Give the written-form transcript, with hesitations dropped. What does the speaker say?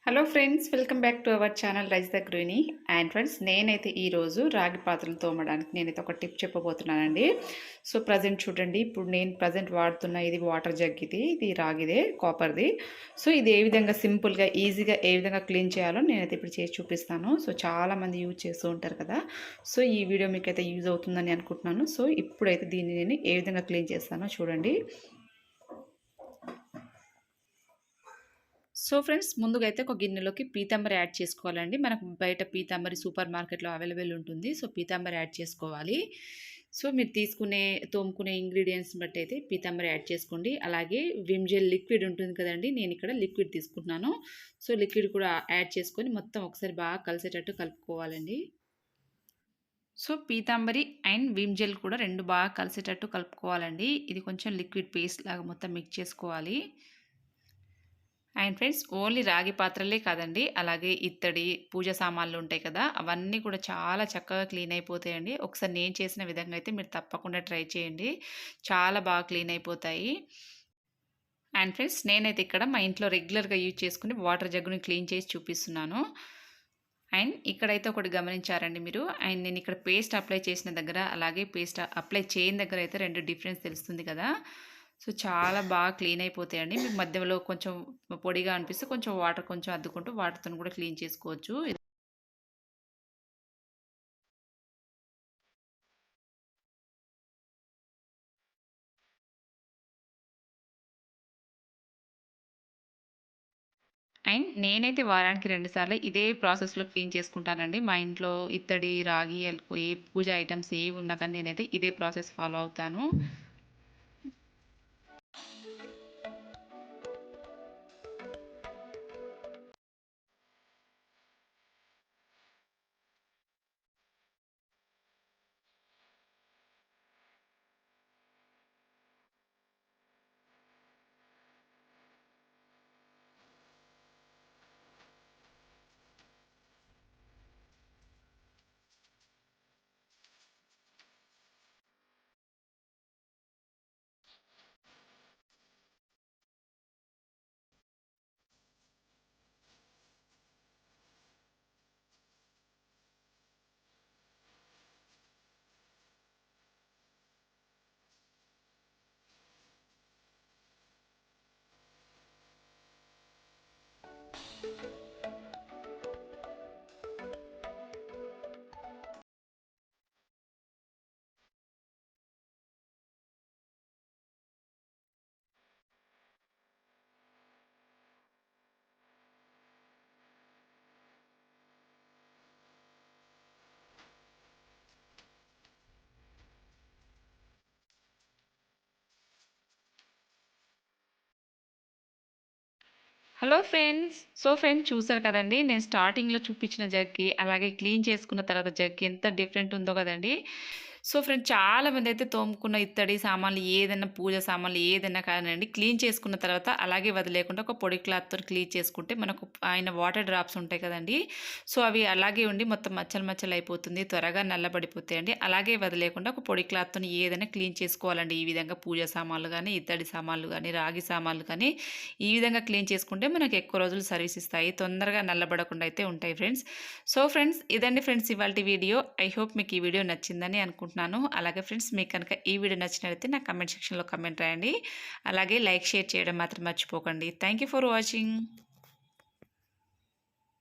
Hello friends, welcome back to our channel rice the గృహిణి. And friends, నేనైతే ఈరోజు రాగి పాత్రలు తోమడానికి నేనైతే ఒక టిప్ చెప్పబోతున్నానండి. సో ప్రజెంట్ చూడండి, ఇప్పుడు నేను ప్రజెంట్ వాడుతున్న ఇది వాటర్ జగ్, ఇది రాగిదే, కాపర్ది. సో ఇది ఏ విధంగా సింపుల్గా ఈజీగా ఏ విధంగా క్లీన్ చేయాలో నేనైతే ఇప్పుడు చేసి చూపిస్తాను. సో చాలామంది యూజ్ చేస్తూ ఉంటారు కదా. సో ఈ వీడియో మీకైతే యూజ్ అవుతుందని అనుకుంటున్నాను. సో ఇప్పుడైతే దీన్ని నేను ఏ విధంగా క్లీన్ చేస్తానో చూడండి. సో ఫ్రెండ్స్, ముందుగా అయితే ఒక గిన్నెలోకి పీతాంబరి యాడ్ చేసుకోవాలండి. మనకు బయట పీతాంబరి సూపర్ మార్కెట్లో అవైలబుల్ ఉంటుంది. సో పీతాంబరి యాడ్ చేసుకోవాలి. సో మీరు తోముకునే ఇంగ్రీడియంట్స్ని బట్టి అయితే పీతాంబరి యాడ్ చేసుకోండి. అలాగే విమ్ జెల్ లిక్విడ్ ఉంటుంది కదండి, నేను ఇక్కడ లిక్విడ్ తీసుకుంటున్నాను. సో లిక్విడ్ కూడా యాడ్ చేసుకొని మొత్తం ఒకసారి బాగా కలిసేటట్టు కలుపుకోవాలండి. So Pitambari and Vim gel కూడా రెండు బాగా కలిసేటట్టు కలుపుకోవాలండి. ఇది కొంచెం లిక్విడ్ పేస్ట్ లాగా మొత్తం మిక్స్ చేసుకోవాలి. అండ్ ఫ్రెండ్స్, ఓన్లీ రాగి పాత్రలే కాదండి, అలాగే ఇత్తడి పూజ సామాన్లు ఉంటాయి కదా, అవన్నీ కూడా చాలా చక్కగా క్లీన్ అయిపోతాయండి. ఒకసారి నేను చేసిన విధంగా అయితే మీరు తప్పకుండా ట్రై చేయండి, చాలా బాగా క్లీన్ అయిపోతాయి. అండ్ ఫ్రెండ్స్, నేనైతే ఇక్కడ మా ఇంట్లో రెగ్యులర్గా యూజ్ చేసుకుని వాటర్ జగ్గుని క్లీన్ చేసి చూపిస్తున్నాను. అండ్ ఇక్కడైతే ఒకటి గమనించారండి మీరు, అండ్ నేను ఇక్కడ పేస్ట్ అప్లై చేసిన దగ్గర అలాగే పేస్ట్ అప్లై చేయని దగ్గర అయితే రెండు డిఫరెన్స్ తెలుస్తుంది కదా. సో చాలా బాగా క్లీన్ అయిపోతాయండి. మీకు మధ్యలో కొంచెం పొడిగా అనిపిస్తే కొంచెం వాటర్ కొంచెం అద్దుకుంటూ వాటర్తో కూడా క్లీన్ చేసుకోవచ్చు. అండ్ నేనైతే వారానికి 2 సార్లు ఇదే ప్రాసెస్లో క్లీన్ చేసుకుంటానండి. మా ఇంట్లో ఇత్తడి, రాగి, ఏ పూజ ఐటమ్స్ ఏవి ఉన్నా కానీ నేనైతే ఇదే ప్రాసెస్ ఫాలో అవుతాను. హలో ఫ్రెండ్స్, ఫ్రెండ్స్ చూసారు కదండి, నేను స్టార్టింగ్లో చూపించిన జగ్కి అలాగే క్లీన్ చేసుకున్న తర్వాత జగ్కి ఎంత డిఫరెంట్ ఉందో కదండి. సో ఫ్రెండ్స్, చాలామంది అయితే తోముకున్న ఇత్తడి సామాన్లు ఏదైనా పూజ సామాన్లు ఏదైనా కాదండి, క్లీన్ చేసుకున్న తర్వాత అలాగే వదిలేకుండా ఒక పొడి క్లాత్తో క్లీన్ చేసుకుంటే మనకు ఆయన వాటర్ డ్రాప్స్ ఉంటాయి కదండి, సో అవి అలాగే ఉండి మొత్తం మచ్చలు మచ్చలు అయిపోతుంది, త్వరగా నల్లబడిపోతాయండి. అలాగే వదిలేకుండా ఒక పొడి క్లాత్తో ఏదైనా క్లీన్ చేసుకోవాలండి. ఈ విధంగా పూజ సామాన్లు కానీ, ఇత్తడి సామాన్లు కానీ, రాగి సామాన్లు కానీ ఈ విధంగా క్లీన్ చేసుకుంటే మనకు ఎక్కువ రోజులు సర్వీస్ ఇస్తాయి, తొందరగా నల్లబడకుండా అయితే ఉంటాయి ఫ్రెండ్స్. సో ఫ్రెండ్స్, ఇదండి ఫ్రెండ్స్ ఇవాల్టి వీడియో. ఐ హోప్ మీకు ఈ వీడియో నచ్చిందని అనుకుంటున్నాను. అలాగే ఫ్రెండ్స్, మీకు కనుక ఈ వీడియో నచ్చినట్లయితే నా కమెంట్ సెక్షన్లో కమెంట్ రాయండి. అలాగే లైక్, షేర్ చేయడం మాత్రం మర్చిపోకండి. Thank you for watching.